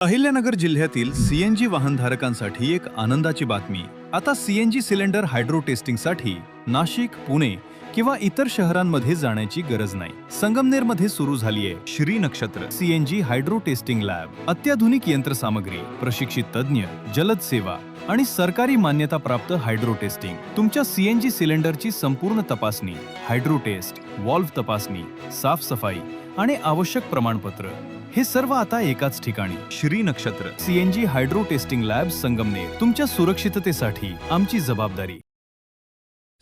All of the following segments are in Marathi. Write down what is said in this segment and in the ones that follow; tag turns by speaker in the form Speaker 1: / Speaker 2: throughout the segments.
Speaker 1: अहिल्यानगर जिल्ह्यातील सीएनजी वाहनधारकांसाठी एक आनंदाची बातमी. आता सीएनजी सिलेंडर हायड्रो टेस्टिंगसाठी नाशिक, पुणे किंवा इतर शहरांमध्ये जाण्याची गरज नाही. संगमनेरमध्ये सुरू झाली आहे श्री नक्षत्र सीएनजी हायड्रो टेस्टिंग लॅब. अत्याधुनिक यंत्रसामग्री, प्रशिक्षित तज्ञ, जलद सेवा आणि सरकारी मान्यता प्राप्त हायड्रो टेस्टिंग. तुमच्या सीएनजी सिलेंडरची संपूर्ण तपासणी, हायड्रो टेस्ट, वॉल्व्ह तपासणी, साफसफाई आणि आवश्यक प्रमाणपत्र हे सर्व आता एकाच ठिकाणी. श्री नक्षत्र CNG hydro testing lab, Sangamner. तुमच्या सुरक्षिततेसाठी आमची जबाबदारी.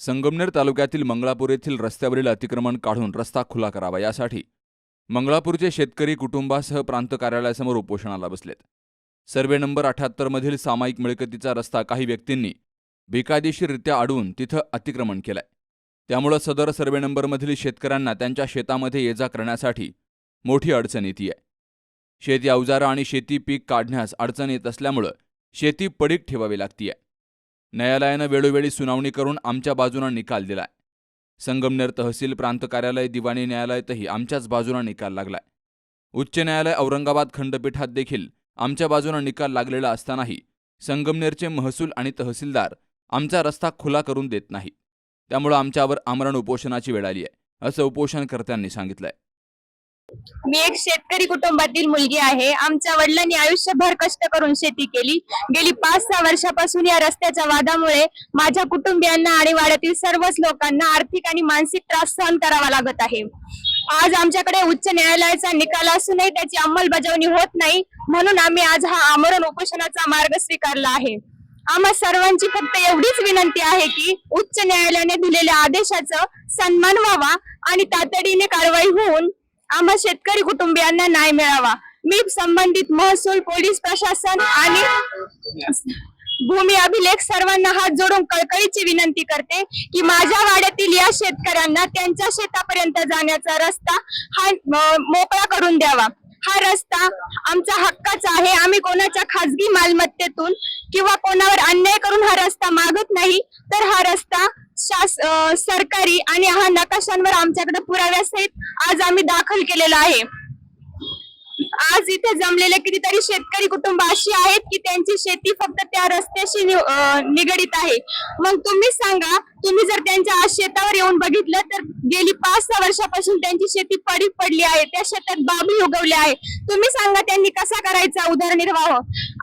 Speaker 2: संगमनेर तालुक्यातील मंगळापूर येथील रस्त्यावरील अतिक्रमण काढून रस्ता खुला करावा यासाठी मंगळापूरचे शेतकरी कुटुंबासह प्रांत कार्यालयासमोर उपोषणाला बसलेत. सर्वे नंबर 78 मधील सामायिक मिळकतीचा रस्ता काही व्यक्तींनी बेकायदेशीररित्या अडवून तिथं अतिक्रमण केलंय. त्यामुळे सदर सर्वे नंबरमधील शेतकऱ्यांना त्यांच्या शेतामध्ये ये जा करण्यासाठी मोठी अडचण येते. शेती अवजारं आणि शेती पीक काढण्यास अडचण येत असल्यामुळं शेती पडीक ठेवावी लागतीये. न्यायालयानं वेळोवेळी सुनावणी करून आमच्या बाजूनं निकाल दिलाय. संगमनेर तहसील, प्रांत कार्यालय, दिवाणी न्यायालयातही आमच्याच बाजूनं निकाल लागलाय. उच्च न्यायालय औरंगाबाद खंडपीठात देखील आमच्या बाजूनं निकाल लागलेला असतानाही संगमनेरचे महसूल आणि तहसीलदार आमचा रस्ता खुला करून देत नाही. त्यामुळं आमच्यावर आमरण उपोषणाची वेळ आली आहे, असं उपोषणकर्त्यांनी सांगितलंय.
Speaker 3: मी एक शेतकरी कुटुंबातील मुलगी आहे. आमच्या वडिलांनी आयुष्यभर कष्ट करून शेती केली. गेली 5-6 वर्षापासून या रस्त्याच्या वादामुळे माझ्या कुटुंबियांना आणि वाड्यातील सर्वच लोकांना आर्थिक आणि मानसिक त्रास सहन करावा लागत आहे. आज आमच्याकडे उच्च न्यायालयाचा निकाल असूनही त्याची अंमलबजावणी होत नाही, म्हणून आम्ही आज हा आमरण उपोषणाचा मार्ग स्वीकारला आहे. आम्हा सर्वांची फक्त एवढीच विनंती आहे की उच्च न्यायालयाने दिलेल्या आदेशाचा सन्मान व्हावा आणि तातडीने कारवाई होऊन आम्हा शेतकरी कुटुंबियांना न्याय मिळावा. मी संबंधित महसूल, पोलीस प्रशासन आणि भूमी अभिलेख सर्वांना हात जोडून कळकळीची विनंती करते की माझ्या वाड्यातील या शेतकऱ्यांना त्यांच्या शेतापर्यंत जाण्याचा रस्ता हा मोकळा करून द्यावा. हा रस्ता आमचा हक्काचा आहे. आम्ही कोणाच्या खासगी मालमत्तेतून किंवा कोणावर अन्याय करून हा रस्ता मागत नाही, तर हा रस्ता सरकारी आणि हा नकाशांवर आमच्याकडे पुराव्यासहित आज आम्ही दाखल केलेला आहे. आज इथे जमलेले कितीतरी शेतकरी कुटुंब अशी आहेत की त्यांची शेती फक्त त्या रस्त्याशी निगडीत आहे. मग तुम्ही सांगा, तुम्ही जर त्यांच्या आज शेतावर येऊन बघितलं तर गेली 5-6 वर्षापासून त्यांची शेती पडीक पडली आहे. त्या शेतात बाबी उगवल्या आहे. तुम्ही सांगा त्यांनी कसा करायचा उदरनिर्वाह?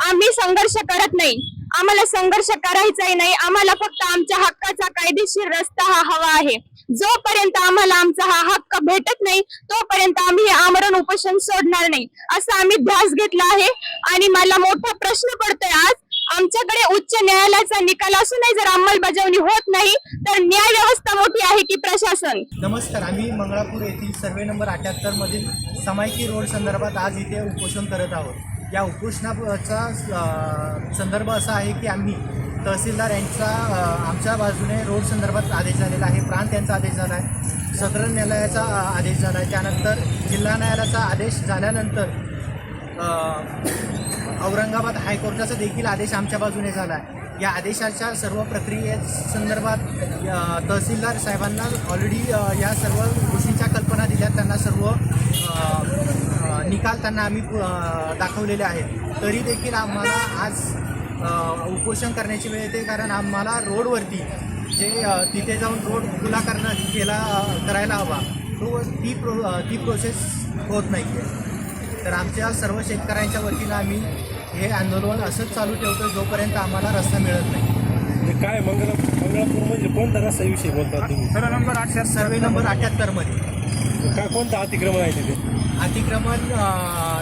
Speaker 3: आम्ही संघर्ष करत नाही, आम्हाला संघर्ष करायचाही नाही. आम्हाला फक्त आमच्या हक्काचा कायदेशीर रस्ता हा हवा आहे. जोपर्यंत आम्हाला आमचा हा हक्क भेटत नाही तोपर्यंत आम्ही हे आमरण उपोषण सोडणार नाही, असं आम्ही ध्यास घेतला आहे. आणि मला मोठा प्रश्न पडतोय, आज आमच्याकडे उच्च न्यायालयाचा निकाल असूनही जर अंमलबजावणी होत नाही तर न्याय व्यवस्था मोठी आहे की प्रशासन?
Speaker 4: नमस्कार, आम्ही मंगळापूर येथील सर्वे नंबर 78 मधील समायकी रोड संदर्भात आज इथे उपोषण करत आहोत. या उपोषणाचा संदर्भ असा आहे की आम्ही तहसीलदार यांचा आमच्या बाजूने रोड संदर्भात आदेश झालेला आहे, प्रांत यांचा आदेश झाला आहे, सत्र न्यायालयाचा आदेश झाला आहे, त्यानंतर जिल्हा न्यायालयाचा आदेश झाल्यानंतर औरंगाबाद हायकोर्टाचा देखील आदेश आमच्या बाजूने झाला आहे. या आदेशाच्या सर्व प्रक्रियेसंदर्भात तहसीलदार साहेबांना ऑलरेडी या सर्व गोष्टींच्या कल्पना दिल्या, त्यांना सर्व निकाल त्यांना आम्ही दाखवलेले आहेत. तरी देखील आम्हाला आज उपोषण करण्याची वेळ येते, कारण आम्हाला रोडवरती जे तिथे जाऊन रोड खुला करायला हवा ती प्रोसेस होत नाही आहे. तर आमच्या सर्व शेतकऱ्यांच्या वतीनं आम्ही हे आंदोलन असंच चालू ठेवतो जोपर्यंत आम्हाला रस्ता मिळत नाही.
Speaker 5: काय मंगळापूर म्हणजे कोणता रस्त्याविषयी बोलतात तुम्ही?
Speaker 4: सर्वे नंबर 78 मध्ये
Speaker 5: काय कोणतं अतिक्रमण आहे तिथे?
Speaker 4: अतिक्रमण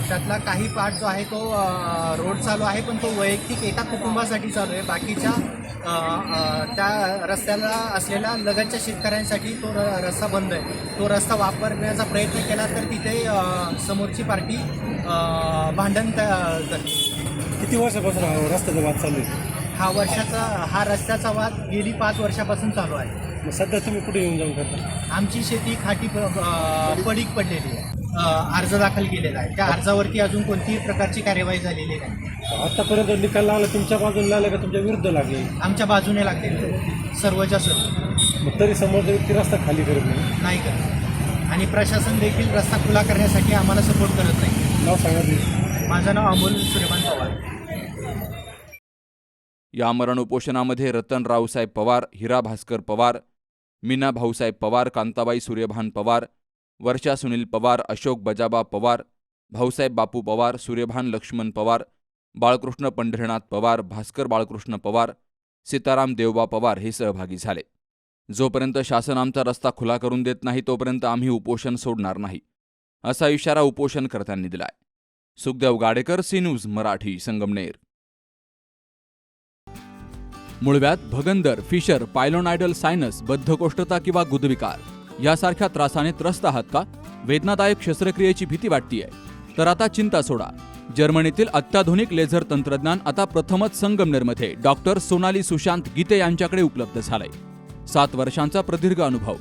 Speaker 4: त्यातला काही पार्ट जो आहे तो रोड चालू आहे, पण तो वैयक्तिक एका कुटुंबासाठी चालू आहे. बाकीच्या त्या रस्त्याला असलेल्या लगतच्या शेतकऱ्यांसाठी तो रस्ता बंद आहे. तो रस्ता वापरण्याचा प्रयत्न केला तर तिथे समोरची पार्टी भांडण करते.
Speaker 5: किती वर्षापासून हा रस्त्याचा वाद चालू आहे?
Speaker 4: हा रस्त्याचा वाद गेली 5 वर्षापासून चालू आहे.
Speaker 5: मग सध्या तुम्ही कुठे येऊन जाऊन करता?
Speaker 4: आमची शेती खाटी पडीक पडलेली आहे. अर्ज दाखल केलेला आहे. त्या अर्जावरती अजून कोणतीही प्रकारची कार्यवाही झालेली नाही.
Speaker 5: आतापर्यंत निकाल लागला तुमच्या बाजूने लागला का तुमच्या विरुद्ध लागले?
Speaker 4: आमच्या बाजूने लागलेले सर्वच्या सर्व.
Speaker 5: मग तरी समोरचा व्यक्ती रस्ता खाली करत
Speaker 4: नाही करत, आणि प्रशासन देखील रस्ता खुला करण्यासाठी आम्हाला सपोर्ट करत नाही.
Speaker 5: नाव सांगा.
Speaker 4: माझं नाव अमोल सूर्यभान पवार.
Speaker 2: या आमरण उपोषणामध्ये रतन रावसाहेब पवार, हिरा भास्कर पवार, मीना भाऊसाहेब पवार, कांताबाई सूर्यभान पवार, वर्षा सुनील पवार, अशोक बजाबा पवार, भाऊसाहेब बापू पवार, सूर्यभान लक्ष्मण पवार, बाळकृष्ण पंढरीनाथ पवार, भास्कर बाळकृष्ण पवार, सीताराम देवबा पवार हे सहभागी झाले. जोपर्यंत शासन आमचा रस्ता खुला करून देत नाही तोपर्यंत आम्ही उपोषण सोडणार नाही, असा इशारा उपोषणकर्त्यांनी दिलाय. Sukhdev Gadekar, C news Marathi, Sangamner. मुळव्याध, भगंदर, फिशर, पायलोनायडल सायनस, बद्धकोष्ठता किंवा गुदविकार यासारख्या त्रासाने त्रस्त आहात का? वेदनादायक शस्त्रक्रियेची भीती वाटतेय? तर आता चिंता सोडा. जर्मनीतील अत्याधुनिक लेझर तंत्रज्ञान आता प्रथमच संगमनेरमध्ये डॉक्टर सोनाली सुशांत गीते यांच्याकडे उपलब्ध झालंय. 7 वर्षांचा प्रदीर्घ अनुभव,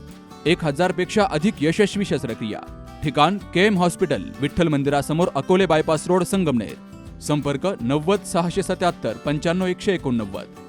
Speaker 2: 1000 पेक्षा अधिक यशस्वी शस्त्रक्रिया. ठिकाण केएम हॉस्पिटल, विठ्ठल मंदिरासमोर, अकोले बायपास रोड, संगमनेर. संपर्क 90 677 95 189.